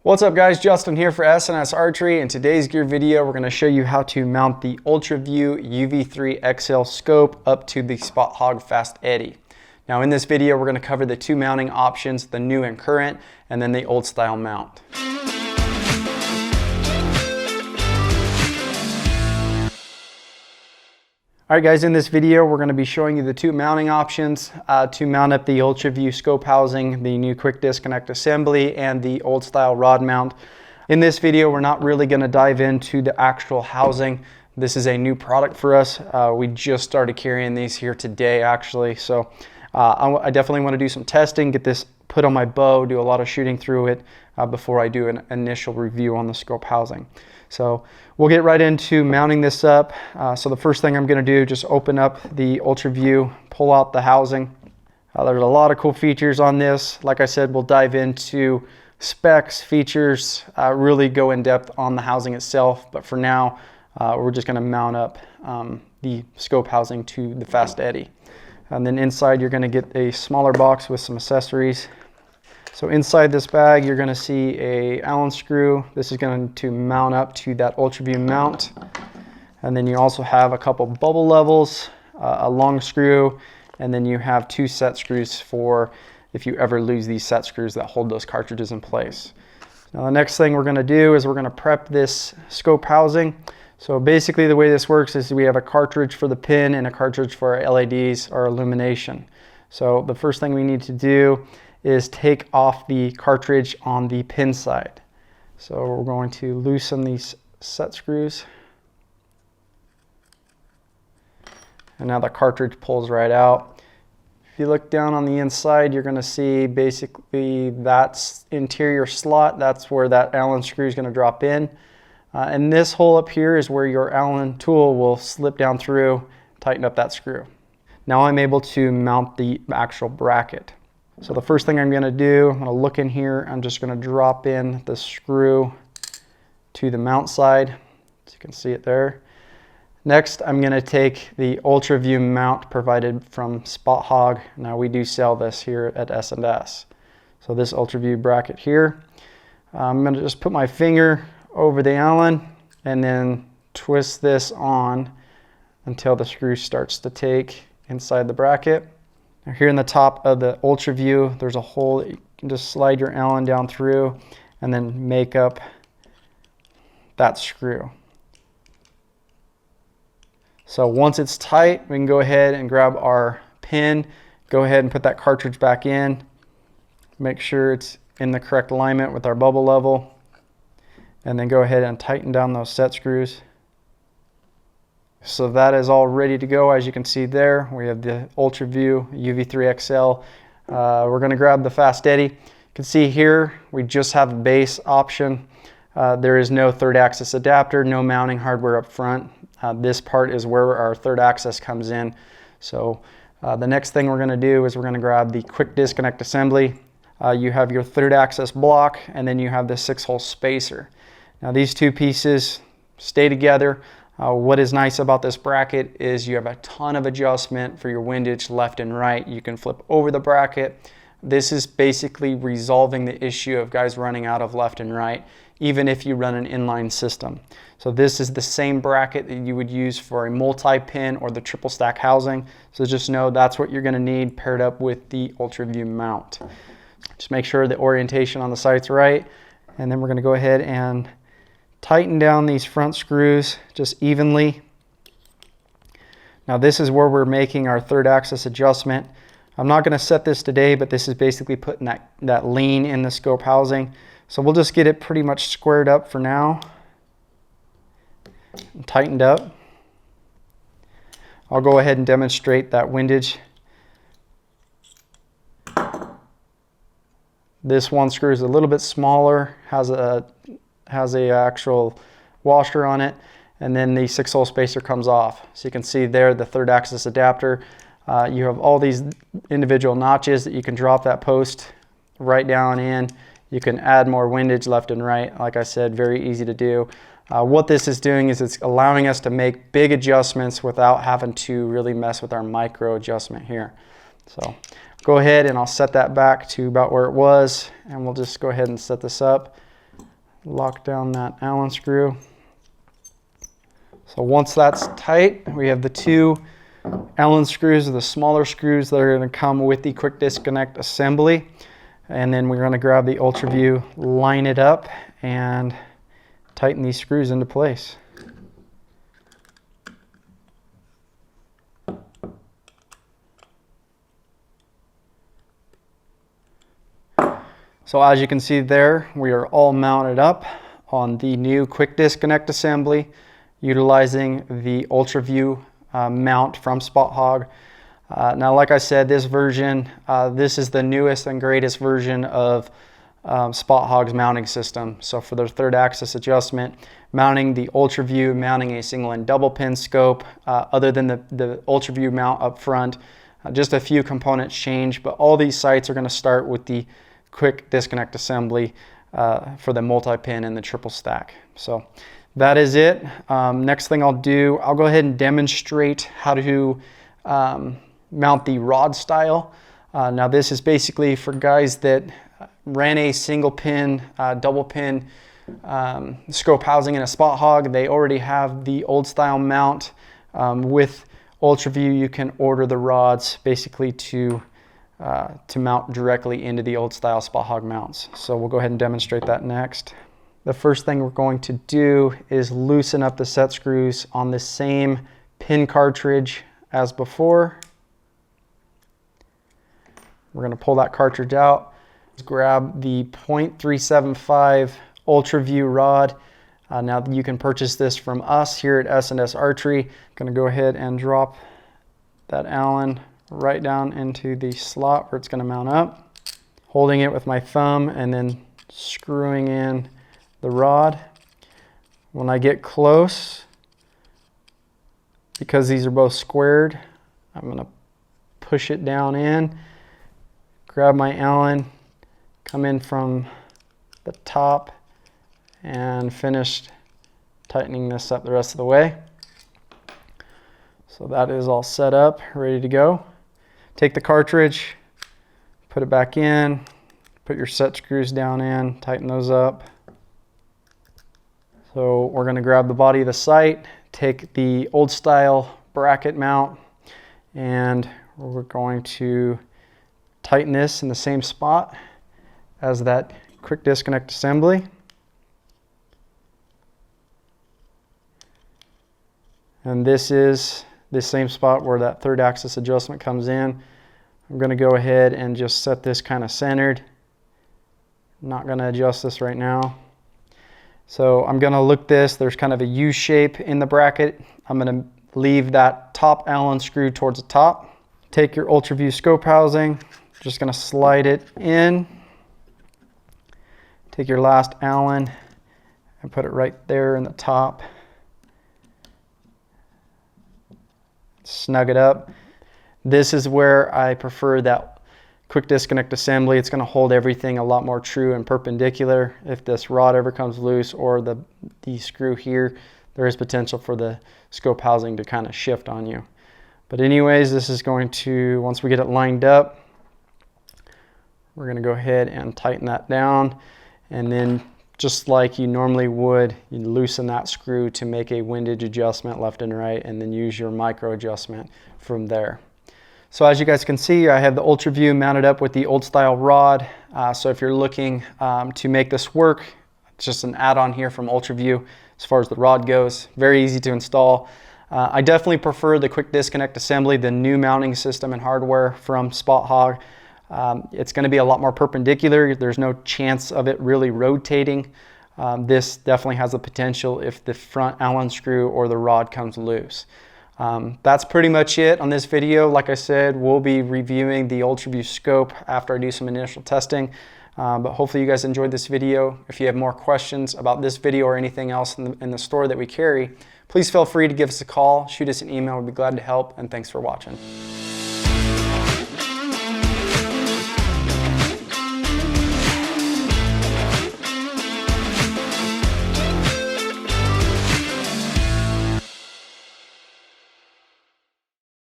What's up guys, Justin here for S&S Archery. In today's gear video, we're going to show you how to mount the UltraView UV3 XL scope up to the Spot Hogg Fast Eddie. Now in this video, we're going to cover the two mounting options, the new and current, and then the old style mount. Alright guys, in this video we're going to be showing you the two mounting options to mount up the UltraView scope housing, the new quick disconnect assembly, and the old style rod mount. In this video we're not really going to dive into the actual housing. This is a new product for us. We just started carrying these here today actually, so I definitely want to do some testing, get this put on my bow, do a lot of shooting through it before I do an initial review on the scope housing. So we'll get right into mounting this up. So the first thing I'm going to do, just open up the UltraView, pull out the housing. There's a lot of cool features on this. Like I said, we'll dive into specs, features, really go in depth on the housing itself. But for now, we're just going to mount up the scope housing to the Fast Eddie. And then inside, you're going to get a smaller box with some accessories. So inside this bag, you're going to see a Allen screw. This is going to mount up to that UltraView mount. And then you also have a couple bubble levels, a long screw, and then you have two set screws for if you ever lose these set screws that hold those cartridges in place. Now the next thing we're going to do is we're going to prep this scope housing. So basically the way this works is we have a cartridge for the pin and a cartridge for our LEDs, our illumination. So the first thing we need to do is take off the cartridge on the pin side. So we're going to loosen these set screws. And now the cartridge pulls right out. If you look down on the inside, you're going to see basically that's interior slot. That's where that Allen screw is going to drop in. And this hole up here is where your Allen tool will slip down through, tighten up that screw. Now I'm able to mount the actual bracket. So the first thing I'm going to do, I'm going to look in here, I'm just going to drop in the screw to the mount side, so you can see it there. Next, I'm going to take the UltraView mount provided from Spot Hogg. Now we do sell this here at S&S. So this UltraView bracket here, I'm going to just put my finger over the Allen and then twist this on until the screw starts to take inside the bracket. Now here in the top of the UltraView, there's a hole that you can just slide your Allen down through and then make up that screw. So once it's tight, we can go ahead and grab our pin, go ahead and put that cartridge back in, make sure it's in the correct alignment with our bubble level, and then go ahead and tighten down those set screws. So that is all ready to go. As you can see there, we have the UltraView UV3 XL. We're going to grab the Fast Eddie. You can see here we just have a base option. There is no third axis adapter, no mounting hardware up front. This part is where our third axis comes in. So the next thing we're going to do is we're going to grab the quick disconnect assembly. You have your third axis block, and then you have the 6-hole spacer. Now these two pieces stay together. What is nice about this bracket is you have a ton of adjustment for your windage left and right. You can flip over the bracket. This is basically resolving the issue of guys running out of left and right, even if you run an inline system. So this is the same bracket that you would use for a multi-pin or the triple stack housing. So just know that's what you're going to need paired up with the UltraView mount. Just make sure the orientation on the sight's right, and then we're going to go ahead and tighten down these front screws just evenly. Now this is where we're making our third axis adjustment. I'm not going to set this today, but this is basically putting that lean in the scope housing. So we'll just get it pretty much squared up for now and tightened up. I'll go ahead and demonstrate that windage. This one screw is a little bit smaller, has a actual washer on it, and then the 6-hole spacer comes off. So you can see there the third axis adapter. You have all these individual notches that you can drop that post right down in. You can add more windage left and right. Like I said, very easy to do. What this is doing is it's allowing us to make big adjustments without having to really mess with our micro adjustment here. So go ahead and I'll set that back to about where it was, and we'll just go ahead and set this up. lock down that Allen screw. So once that's tight, we have the two Allen screws, the smaller screws that are going to come with the quick disconnect assembly. And then we're going to grab the UltraView, line it up, and tighten these screws into place. So as you can see there, we are all mounted up on the new quick disconnect assembly, utilizing the UltraView mount from Spot Hogg. Now, like I said, this version, this is the newest and greatest version of Spot Hogg's mounting system. So for their third axis adjustment, mounting the UltraView, mounting a single and double pin scope, other than the UltraView mount up front, just a few components change, but all these sites are going to start with the quick disconnect assembly for the multi-pin and the triple stack. So that is it. Next thing I'll do, I'll go ahead and demonstrate how to mount the rod style. Now this is basically for guys that ran a single pin, double pin scope housing in a Spot Hogg. They already have the old style mount. With UltraView, you can order the rods basically to mount directly into the old style Spot Hogg mounts. So we'll go ahead and demonstrate that next. The first thing we're going to do is loosen up the set screws on the same pin cartridge as before. We're going to pull that cartridge out. Let's grab the .375 UltraView rod. Now you can purchase this from us here at S&S Archery. I'm going to go ahead and drop that Allen right down into the slot where it's going to mount up. Holding it with my thumb and then screwing in the rod. When I get close, because these are both squared, I'm going to push it down in, grab my Allen, come in from the top, and finish tightening this up the rest of the way. So that is all set up, ready to go. Take the cartridge, put it back in, put your set screws down in, tighten those up. So we're going to grab the body of the sight, take the old style bracket mount, and we're going to tighten this in the same spot as that quick disconnect assembly. And this is the same spot where that third axis adjustment comes in. I'm going to go ahead and just set this kind of centered. I'm not going to adjust this right now. So I'm going to look this, there's kind of a U shape in the bracket. I'm going to leave that top Allen screw towards the top. Take your UltraView scope housing, just going to slide it in. Take your last Allen and put it right there in the top. Snug it up. This is where I prefer that quick disconnect assembly. It's going to hold everything a lot more true and perpendicular. If this rod ever comes loose or the screw here, there is potential for the scope housing to kind of shift on you. But anyways, this is going to, once we get it lined up, we're going to go ahead and tighten that down, and then just like you normally would, you loosen that screw to make a windage adjustment left and right, and then use your micro adjustment from there. So as you guys can see, I have the UltraView mounted up with the old style rod. So if you're looking to make this work, it's just an add-on here from UltraView as far as the rod goes. Very easy to install. I definitely prefer the quick disconnect assembly, the new mounting system and hardware from Spot Hogg. It's going to be a lot more perpendicular. There's no chance of it really rotating. This definitely has the potential if the front Allen screw or the rod comes loose. That's pretty much it on this video. Like I said, we'll be reviewing the UltraView scope after I do some initial testing. But hopefully you guys enjoyed this video. If you have more questions about this video or anything else in the store that we carry, please feel free to give us a call, shoot us an email. We'd be glad to help, and thanks for watching.